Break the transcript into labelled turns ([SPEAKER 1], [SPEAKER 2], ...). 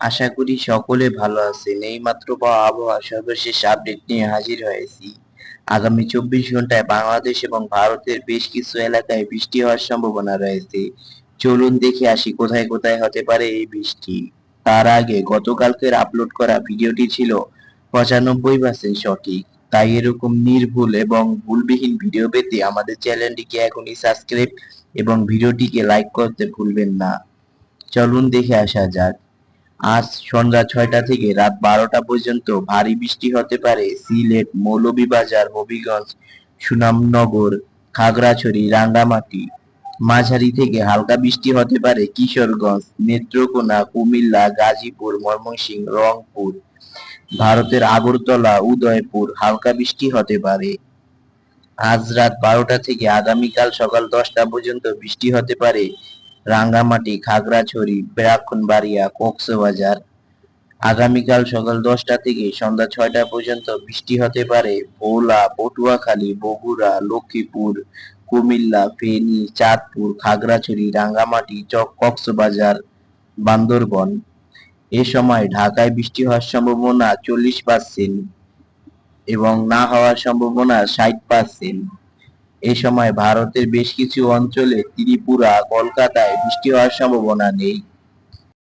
[SPEAKER 1] আশা করি সকলে ভালো আছেন। এইমাত্র পাওয়া আবহাওয়ার সর্বশেষ আপডেট নিয়ে হাজির হয়েছি। আগামী 24 ঘন্টায় বাংলাদেশ এবং ভারতের বেশ কিছু এলাকায় বৃষ্টি হওয়ার সম্ভাবনা রয়েছে। চলুন দেখে আসি কোথায় কোথায় হতে পারে এই বৃষ্টি। তার আগে গতকালকের আপলোড করা ভিডিওটি ছিল 95% সঠিক। তাই এরকম নির্ভুল এবং ভুলবিহীন ভিডিও পেতে আমাদের চ্যানেলটিকে এখনই সাবস্ক্রাইব এবং ভিডিওটিকে লাইক করতে ভুলবেন না। চলুন দেখে আসা যাক। আজ সন্ধ্যা ৬টা থেকে রাত ১২টা পর্যন্ত ভারী বৃষ্টি হতে পারে সিলেট, মৌলভীবাজার, হবিগঞ্জ, সুনামনগর, খাগড়াছড়ি, রাঙ্গামাটি। মাঝারি থেকে হালকা বৃষ্টি হতে পারে কিশোরগঞ্জ, নেত্রকোনা, কুমিল্লা, গাজীপুর, ময়মনসিংহ, রংপুর। ভারতের আগরতলা, উদয়পুর হালকা বৃষ্টি হতে পারে। আজ রাত ১২টা থেকে আগামীকাল সকাল ১০টা পর্যন্ত বৃষ্টি হতে পারে রাঙ্গামাটি, খাগড়াছড়ি, ব্রাহ্মণবাড়িয়া, কক্সবাজার। আগামীকাল সকাল ১০টা থেকে সন্ধ্যা ৬টা পর্যন্ত বৃষ্টি হতে পারে ভোলা, পটুয়াখালী, বগুড়া, লক্ষ্মীপুর, কুমিল্লা, ফেনী, চাঁদপুর, খাগড়াছড়ি, রাঙ্গামাটি, কক্সবাজার, বান্দরবন। এ সময় ঢাকায় বৃষ্টি হওয়ার সম্ভাবনা ৪০% এবং না হওয়ার সম্ভাবনা ৬০%। এ সময় ভারতের বেশ কিছু অঞ্চলে ত্রিপুরা, কলকাতায় বৃষ্টি হওয়ার সম্ভাবনা নেই।